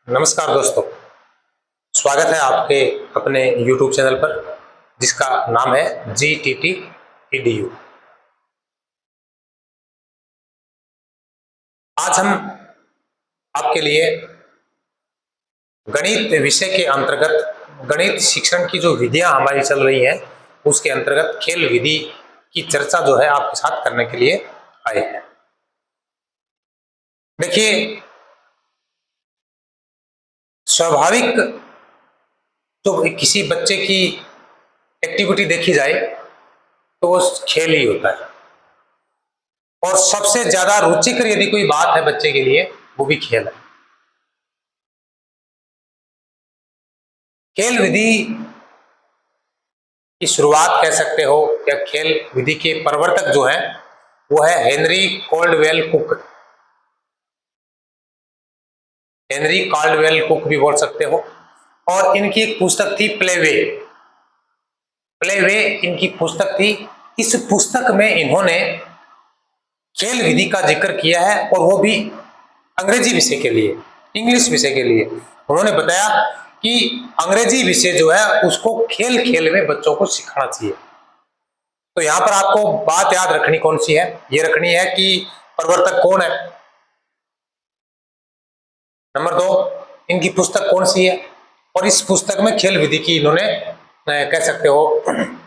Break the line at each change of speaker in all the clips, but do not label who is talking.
नमस्कार दोस्तों, स्वागत है आपके अपने YouTube चैनल पर जिसका नाम है GTT EDU। आज हम आपके लिए गणित विषय के अंतर्गत गणित शिक्षण की जो विधियां हमारी चल रही हैं उसके अंतर्गत खेल विधि की चर्चा जो है आपके साथ करने के लिए आए हैं। देखिए, स्वाभाविक तो किसी बच्चे की एक्टिविटी देखी जाए तो वो खेल ही होता है, और सबसे ज्यादा रुचिकर यदि कोई बात है बच्चे के लिए वो भी खेल है। खेल विधि की शुरुआत कह सकते हो या खेल विधि के प्रवर्तक जो है वो है Henry Caldwell cook. Henry Caldwell cook भी बोल सकते हो, और इनकी एक पुस्तक थी प्लेवे। प्लेवे इनकी पुस्तक थी। इस पुस्तक में इन्होंने खेल विधि का जिक्र किया है, और वो भी अंग्रेजी विषय के लिए, इंग्लिश विषय के लिए। उन्होंने बताया कि अंग्रेजी विषय जो है उसको खेल खेल में बच्चों को सिखाना चाहिए। तो यहां पर आपको बात याद रखनी कौन सी है, ये रखनी है कि प्रवर्तक कौन है, नंबर 2 इनकी पुस्तक कौन सी है, और इस पुस्तक में खेल विधि की इन्होंने कह सकते हो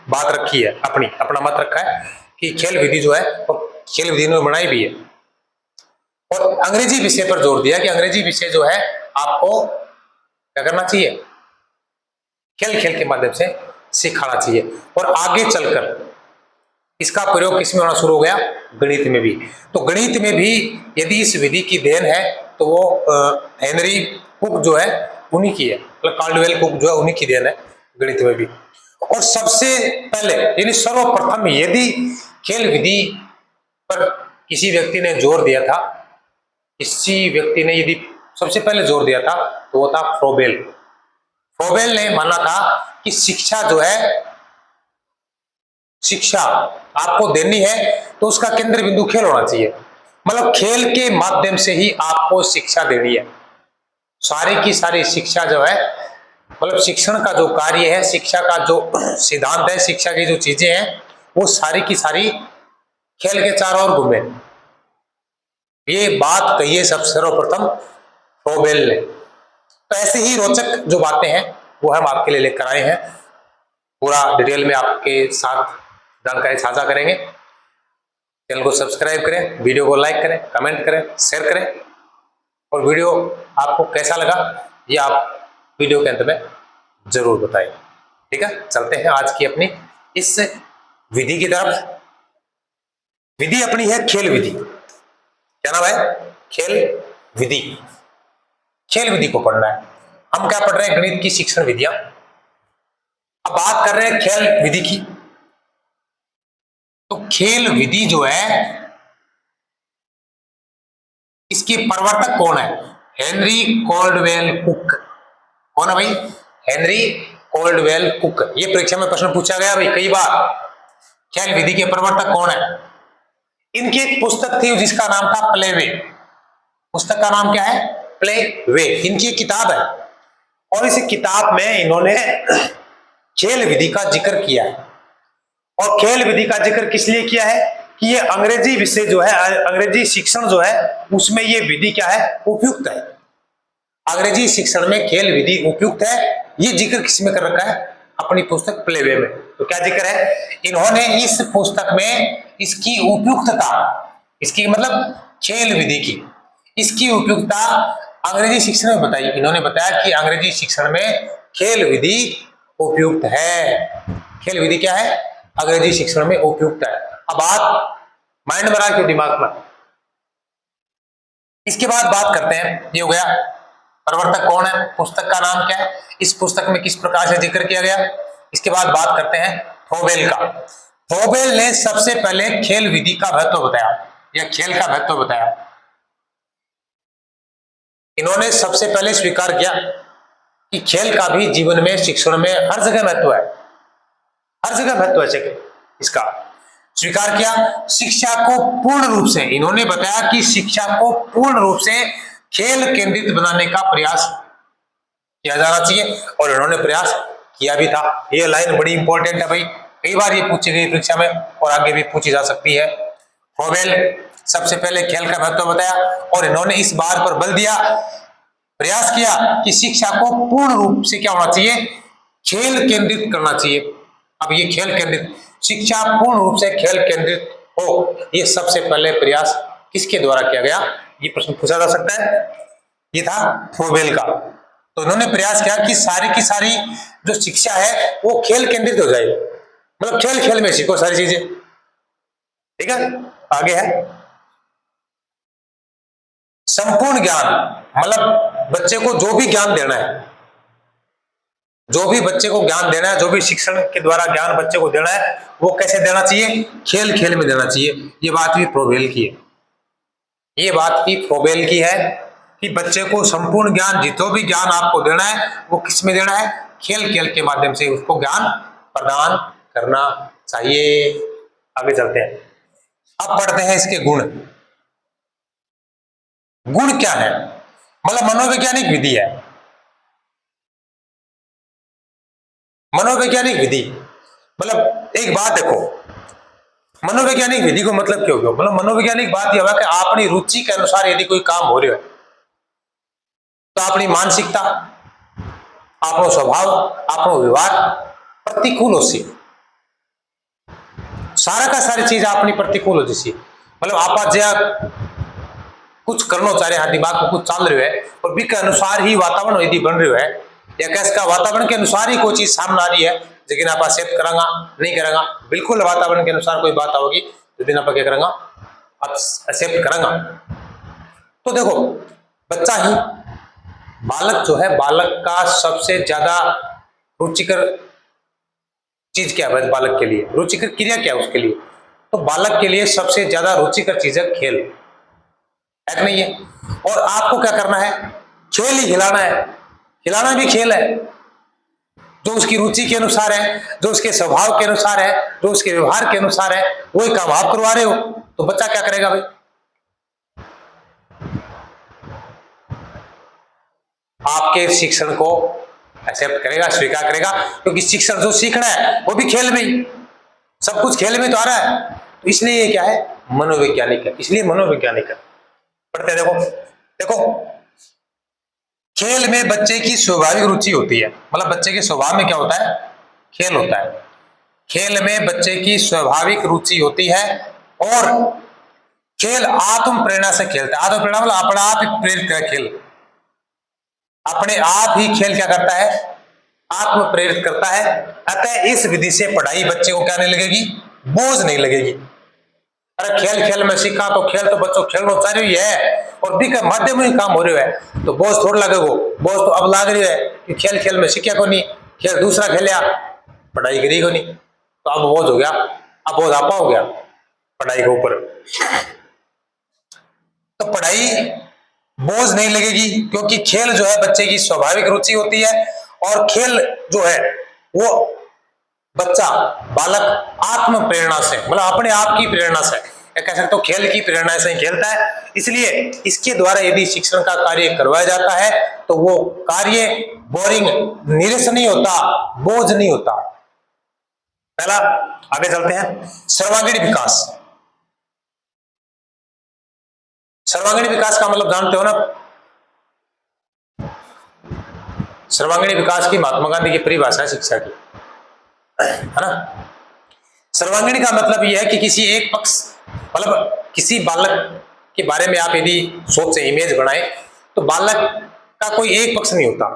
बात रखी है, अपना मत रखा है कि खेल विधि जो है और खेल विधि इन्होंने बनाई भी है। और अंग्रेजी विषय पर जोर दिया कि अंग्रेजी विषय जो है आपको क्या करना चाहिए, खेल खेल के माध्यम से सिखाना चाहिए। और आगे चलकर इसका प्रयोग किसमें होना शुरू हो गया, गणित में भी। तो गणित में भी यदि इस विधि की देन है तो वो हेनरी कुक जो है उन्हीं की है, मतलब कॉल्डवेल कुक जो है उन्हीं की देन है गणित में भी। और सबसे पहले यानी सर्वप्रथम यदि खेल विधि पर किसी व्यक्ति ने जोर दिया था, किसी व्यक्ति ने यदि सबसे पहले जोर दिया था तो वो था फ्रोबेल। फ्रोबेल ने माना था कि शिक्षा जो है, शिक्षा आपको देनी है तो उसका केंद्र बिंदु खेल होना चाहिए, मतलब खेल के माध्यम से ही आपको शिक्षा देनी है। सारी की सारी शिक्षा जो है, मतलब शिक्षण का जो कार्य है, शिक्षा का जो सिद्धांत है, शिक्षा की जो चीजें हैं वो सारी की सारी खेल के चारों ओर घूमे। ये बात कही है सब सर्वप्रथम फ्रोबेल ने। तो ऐसे ही रोचक जो बातें हैं वो हम आपके लिए लेकर आए हैं, पूरा डिटेल में आपके साथ जानकारी साझा करेंगे। चैनल को सब्सक्राइब करें, वीडियो को लाइक करें, कमेंट करें, शेयर करें, और वीडियो आपको कैसा लगा ये आप वीडियो के अंत में जरूर बताएं। ठीक है, चलते हैं आज की अपनी इस विधि की तरफ। विधि अपनी है खेल विधि। क्या नाम है, खेल विधि। खेल विधि को पढ़ना है। हम क्या पढ़ रहे हैं, गणित की शिक्षण विधियां। अब बात कर रहे हैं खेल विधि की। तो खेल विधि जो है इसके प्रवर्तक कौन है, हेनरी कॉल्डवेल कुक। कौन है भाई, हेनरी कॉल्डवेल कुक। ये परीक्षा में प्रश्न पूछा गया भाई कई बार, खेल विधि के प्रवर्तक कौन है। इनकी एक पुस्तक थी जिसका नाम था प्लेवे। पुस्तक का नाम क्या है, प्लेवे। इनकी एक किताब है, और इस किताब में इन्होंने खेल विधि का जिक्र किया है। और खेल विधि का जिक्र किस लिए किया है कि ये अंग्रेजी विषय जो है, अंग्रेजी शिक्षण जो है उसमें ये विधि क्या है, उपयुक्त है। अंग्रेजी शिक्षण में खेल विधि उपयुक्त है, ये जिक्र किसमें कर रखा है, अपनी पुस्तक प्लेवे में। तो क्या जिक्र है, इन्होंने इस पुस्तक में इसकी उपयुक्तता, इसकी मतलब खेल विधि की, इसकी उपयुक्तता अंग्रेजी शिक्षण में बताई। इन्होंने बताया कि अंग्रेजी शिक्षण में खेल विधि उपयुक्त है। खेल विधि क्या है, अंग्रेजी शिक्षण में उपयुक्त है। अब बात माइंड में रखो, दिमाग में। इसके बाद बात करते हैं, ये हो गया प्रवर्तक कौन है, पुस्तक का नाम क्या है, इस पुस्तक में किस प्रकार से जिक्र किया गया। इसके बाद बात करते हैं फ्रोबेल का। फ्रोबेल ने सबसे पहले खेल विधि का महत्व बताया, या खेल का महत्व बताया। इन्होंने सबसे पहले स्वीकार किया कि खेल का भी जीवन में, शिक्षण में हर जगह महत्व है, हर जगह महत्व है। इसका स्वीकार किया। शिक्षा को पूर्ण रूप से, इन्होंने बताया कि शिक्षा को पूर्ण रूप से खेल केंद्रित बनाने का प्रयास किया जाना चाहिए, और इन्होंने प्रयास किया भी था। ये लाइन बड़ी इंपॉर्टेंट है भाई, कई बार ये पूछी गई परीक्षा में और आगे भी पूछी जा सकती है। फ्रोबेल सबसे पहले खेल का महत्व बताया, और इन्होंने इस बात पर बल दिया, प्रयास किया कि शिक्षा को पूर्ण रूप से क्या होना चाहिए, खेल केंद्रित करना चाहिए। अब ये खेल केंद्रित शिक्षा पूर्ण रूप से खेल केंद्रित हो, ये सबसे पहले प्रयास किसके द्वारा किया गया, ये प्रश्न पूछा जा सकता है। ये था फ्रोबेल का। तो उन्होंने प्रयास किया कि सारी की सारी जो शिक्षा है वो खेल केंद्रित हो जाए, मतलब खेल खेल में सीखो सारी चीजें। ठीक है, आगे है संपूर्ण ज्ञान, मतलब बच्चे को जो भी ज्ञान देना है, जो भी बच्चे को ज्ञान देना है, जो भी शिक्षण के द्वारा ज्ञान बच्चे को देना है, वो कैसे देना चाहिए, खेल खेल में देना चाहिए। ये बात भी फ्रोबेल की है, ये बात भी फ्रोबेल की है कि बच्चे को संपूर्ण ज्ञान, जितना भी ज्ञान आपको देना है वो किस में देना है, खेल खेल के माध्यम से उसको ज्ञान प्रदान करना चाहिए। आगे चलते हैं, अब पढ़ते हैं इसके गुण। गुण क्या है, मतलब मनोवैज्ञानिक विधि है। मनोवैज्ञानिक विधि मतलब एक बात देखो, मनोवैज्ञानिक विधि को मतलब क्यों क्यों, मतलब मनोवैज्ञानिक बात यह है कि अपनी रुचि के अनुसार यदि कोई काम हो रहा है तो अपनी मानसिकता, आपनो स्वभाव, आपनो व्यवहार प्रतिकूल हो सी, सारा का सारी चीज अपनी प्रतिकूल हो जैसी, मतलब आप ज्या कुछ करना चाह रहे हैं, दिमाग में कुछ चल रहा है और बी के अनुसार ही वातावरण यदि बन रहा है, या कैसे का वातावरण के अनुसार ही कोई चीज सामने आ रही है, लेकिन आप एक्सेप्ट करांगा नहीं करांगा, बिल्कुल वातावरण के अनुसार कोई बात होगी तो दिन आप क्या करांगा, आप एक्सेप्ट करांगा। तो देखो बच्चा ही, बालक जो है, बालक का सबसे ज्यादा रुचिकर चीज क्या है, बालक के लिए रुचिकर क्रिया क्या है उसके लिए, तो बालक के लिए सबसे ज्यादा रुचिकर चीज है खेल, है कि नहीं है। और आपको क्या करना है, खेल ही खिलाना है, खिलाना भी खेल है, जो उसकी रुचि के अनुसार है, जो उसके स्वभाव के अनुसार है, जो उसके व्यवहार के अनुसार है, वही काम आप करवा रहे हो, तो बच्चा क्या करेगा भाई, आपके शिक्षण को एक्सेप्ट करेगा, स्वीकार करेगा, क्योंकि शिक्षण जो सीखना है वो भी खेल में ही, सब कुछ खेल में तो आ रहा है, तो इसलिए ये क्या है, मनोवैज्ञानिक है, इसलिए मनोवैज्ञानिक है। पढ़ते देखो, देखो खेल में बच्चे की स्वाभाविक रुचि होती है, मतलब बच्चे के स्वभाव में क्या होता है, खेल होता है, खेल में बच्चे की स्वाभाविक रुचि होती है, और खेल आत्म प्रेरणा से खेलता है, आत्म प्रेरणा मतलब अपना आप ही प्रेरित कर, खेल अपने आप ही खेल क्या करता है, आत्म प्रेरित करता है। अतः इस विधि से पढ़ाई बच्चे को क्या नहीं लगेगी, बोझ नहीं लगेगी। अरे खेल खेल में सीखा तो खेल तो बच्चों खेलना चाह रही है और भी का माध्यम ही काम हो रहा है, तो बोझ थोड़ा लगेगा, बोझ तो अब लाग रही है कि खेल खेल में सीखा को नहीं, खेल दूसरा खेलिया पढ़ाई करी को नहीं, तो अब बोझ हो गया, अब बोझ आपा हो गया पढ़ाई के ऊपर, तो पढ़ाई बोझ नहीं लगेगी, क्योंकि खेल जो है बच्चे की स्वाभाविक रुचि होती है, और खेल जो है वो बच्चा, बालक आत्म प्रेरणा से, मतलब अपने आप की प्रेरणा से, कह सकते हो खेल की प्रेरणा से ही खेलता है। इसलिए इसके द्वारा यदि शिक्षण का कार्य करवाया जाता है तो वो कार्य बोरिंग, नीरस नहीं होता, बोझ नहीं होता। पहला, आगे चलते हैं, सर्वांगीण विकास। सर्वांगीण विकास का मतलब जानते हो ना, सर्वांगीण विकास की महात्मा गांधी की परिभाषा है शिक्षा की, है ना। सर्वांगीण का मतलब यह है कि किसी एक पक्ष, मतलब किसी बालक के बारे में आप यदि सोच से इमेज बनाए तो बालक का कोई एक पक्ष नहीं होता,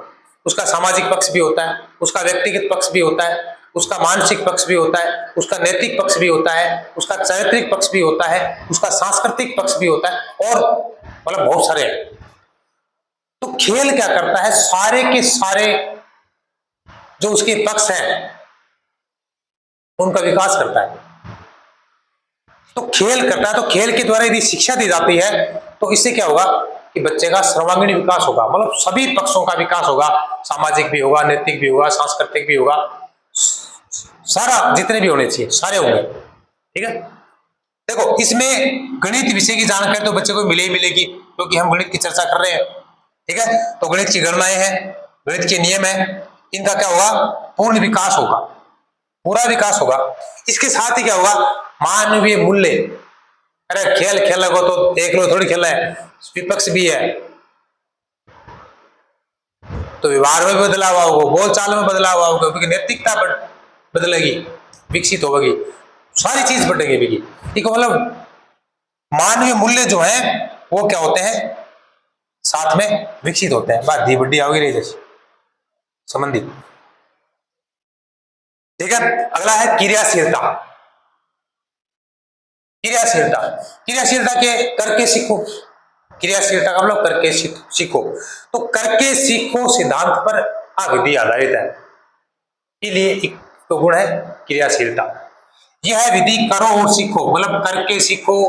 उसका सामाजिक पक्ष भी होता है, उसका व्यक्तिगत पक्ष भी होता है, उसका मानसिक पक्ष भी होता है, उसका नैतिक पक्ष भी होता है, उसका चारित्रिक पक्ष भी होता है, उसका सांस्कृतिक पक्ष भी होता है, और मतलब बहुत सारे हैं। तो खेल क्या करता है, सारे के सारे जो उसके पक्ष हैं उनका विकास करता है, तो खेल करता है। तो खेल के द्वारा यदि शिक्षा दी जाती है तो इससे क्या होगा कि बच्चे का सर्वांगीण विकास होगा, मतलब सभी पक्षों का विकास होगा, सामाजिक भी होगा, नैतिक भी होगा, सांस्कृतिक भी होगा, सारा जितने भी होने चाहिए सारे होंगे। ठीक है, देखो इसमें गणित विषय की जानकारी तो बच्चे को मिले ही मिलेगी, क्योंकि हम गणित की चर्चा कर रहे हैं। ठीक है, तो गणित की गणनाएं हैं, गणित के नियम है, इनका क्या होगा, पूर्ण विकास होगा, पूरा विकास होगा। इसके साथ ही क्या होगा, मानवीय मूल्य, अरे खेल खेलने को तो एक लोग थोड़ी खेला है, विपक्ष भी है, तो व्यवहार में बदलाव होगा, बोलचाल में बदलाव होगा, क्योंकि नैतिकता बदलेगी, विकसित होगी, सारी चीज बढ़ेगी। ठीक है, मतलब मानवीय मूल्य जो है वो क्या होते हैं, साथ में विकसित होते हैं। बात दी बड्डी आओगी रही जैसे संबंधित। ठीक है, अगला है क्रियाशीलता। क्रियाशीलता, क्रियाशीलता के करके सीखो, क्रियाशीलता का मतलब करके सीखो। तो करके सीखो सिद्धांत पर विधि आधारित है, इसलिए एक तो गुण है क्रियाशीलता। यह विधि करो और सीखो, मतलब करके सीखो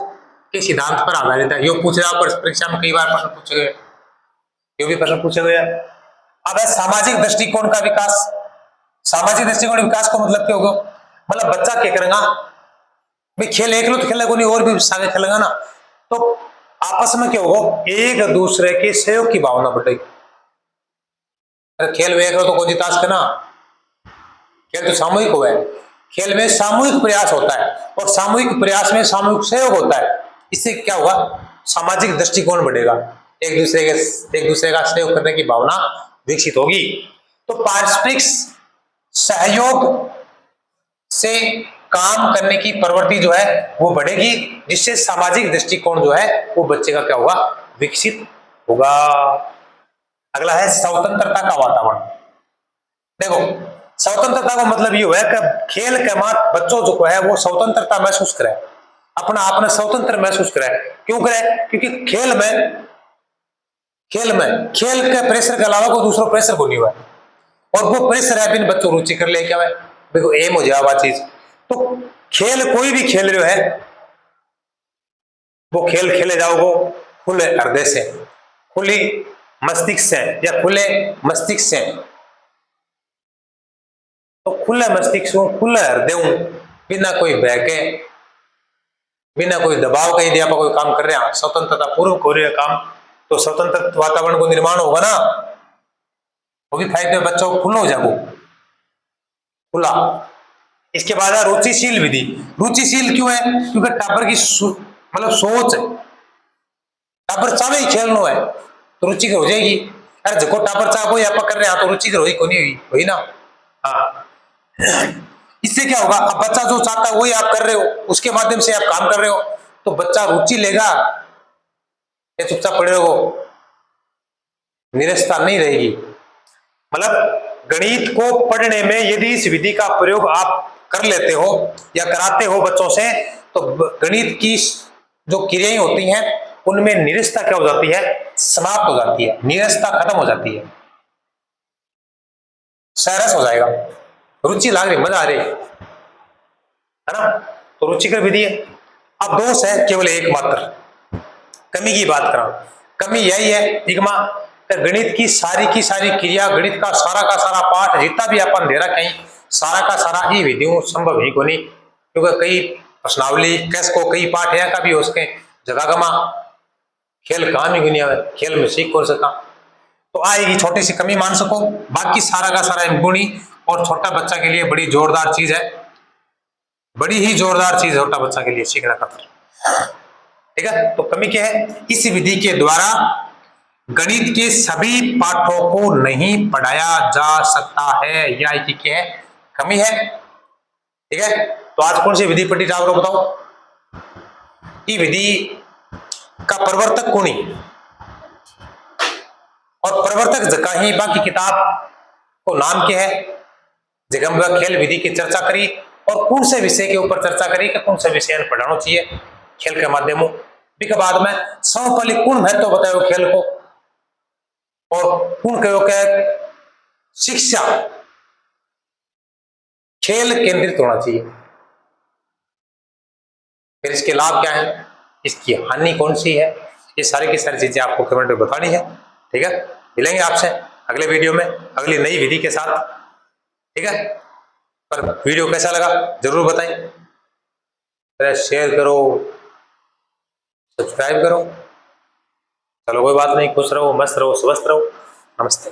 के सिद्धांत पर आधारित है। यो पूछ रहा परीक्षा में कई बार प्रश्न पूछे गए, यो भी प्रश्न पूछे गए। अब है सामाजिक दृष्टिकोण का विकास। सामाजिक दृष्टिकोण विकास को मतलब क्या होगा, मतलब बच्चा क्या करेगा भाई, खेल एक लो तो खेलेगा नहीं, और भी सारे खेलेगा ना, तो आपस में क्या होगा, एक दूसरे के सहयोग की भावना बढ़ेगी। अरे खेल में एक लो तो कौन जितास के ना, खेल तो सामूहिक हुआ है, खेल में सामूहिक प्रयास होता है, और सामूहिक प्रयास में सामूहिक सहयोग होता है। इससे क्या होगा, सामाजिक दृष्टिकोण बढ़ेगा, एक दूसरे का सहयोग करने की भावना विकसित होगी। तो पारस्परिक सहयोग से काम करने की प्रवृत्ति जो है वो बढ़ेगी, जिससे सामाजिक दृष्टिकोण जो है वो बच्चे का क्या होगा, विकसित होगा। अगला है स्वतंत्रता का वातावरण। देखो स्वतंत्रता का मतलब ये हुआ कि खेल के बाद बच्चों जो है वो स्वतंत्रता महसूस करे, अपना आपने स्वतंत्र महसूस करे। क्यों करे, क्योंकि खेल के प्रेशर के अलावा कोई दूसरा प्रेशर को नहीं हुआ है, और वो प्रेशर है बिन बच्चों रुचि कर ले क्या है, देखो एम हो जाए चीज। तो खेल कोई भी खेल रहे है, वो खेल खेले जाओगे खुले हृदय से, खुली मस्तिष्क से, या खुले मस्तिष्क से। तो खुले मस्तिष्क हूं, खुले हृदय हूं, बिना कोई भय के, बिना कोई दबाव के यदि आप कोई काम कर रहे हैं, स्वतंत्रता पूर्वक हो रहे हैं काम, तो स्वतंत्र वातावरण को निर्माण होगा ना, वो भी फायदे बच्चों को खुला हो जाओ, खुला। इसके बाद है रुचिशील विधि। रुचिशील क्यों है, क्योंकि टाबर की मतलब सोच, टाबर चाहे ही खेलना है तो रुचि हो जाएगी। अरे जको टाबर चाह कोई आप कर रहे हैं तो रुचि हुई को नहीं हुई ना। हाँ, इससे क्या होगा, अब बच्चा जो चाहता है वही आप कर रहे हो, उसके माध्यम से आप काम कर रहे हो, तो बच्चा रुचि लेगा या चुपचाप पड़े रहो, निरस्ता नहीं रहेगी। मतलब गणित को पढ़ने में यदि इस विधि का प्रयोग आप कर लेते हो या कराते हो बच्चों से, तो गणित की जो क्रियाएं होती हैं उनमें निरस्ता क्या हो जाती है, समाप्त हो जाती है, निरस्ता खत्म हो जाती है, सरस हो जाएगा, रुचि लाग रही, मजा आ रही है ना। तो रुचिकर विधि है। अब दोष है केवल एक मात्र, कमी की बात करा, कमी यही है इगमा, गणित की सारी क्रिया, गणित का सारा पाठ जितना भी अपन दे रहा, कहीं सारा का सारा ही विधियों संभव ही को नहीं, क्योंकि कई प्रश्नावली कैस को कई पाठ है का भी उसके जगह गमा खेल काम ही गुनिया है, खेल में सीख कर सका, तो आएगी छोटी सी कमी मान सको, बाकी सारा का सारा गुणी, और छोटा बच्चा के लिए बड़ी जोरदार चीज है, बड़ी ही जोरदार चीज है छोटा बच्चा के लिए सीखना खातर। ठीक है, तो कमी क्या है, इस विधि के द्वारा गणित के सभी पाठों को नहीं पढ़ाया जा सकता है, या इसकी क्या है, कमी है। ठीक है, तो आज कौन सी विधि पढ़ी जाओ बताओ, ये विधि का प्रवर्तक कौन ही, और प्रवर्तक जगह ही बाकी किताब को नाम क्या है, जगह खेल विधि की चर्चा करी, और कौन से विषय के ऊपर चर्चा करी कि कौन से विषय पढ़ाना चाहिए खेल के माध्यमों के बाद में समपली कौन महत्व बताओ खेल को, और कौन कहो के शिक्षा खेल केंद्रित होना चाहिए, फिर इसके लाभ क्या है, इसकी हानि कौन सी है, ये सारी की सारी चीजें आपको कमेंट में बतानी है। ठीक है, मिलेंगे आपसे अगले वीडियो में अगली नई विधि के साथ। ठीक है, पर वीडियो कैसा लगा जरूर बताएं, शेयर करो, सब्सक्राइब करो। चलो कोई बात नहीं, खुश रहो, मस्त रहो, स्वस्थ रहो, नमस्ते।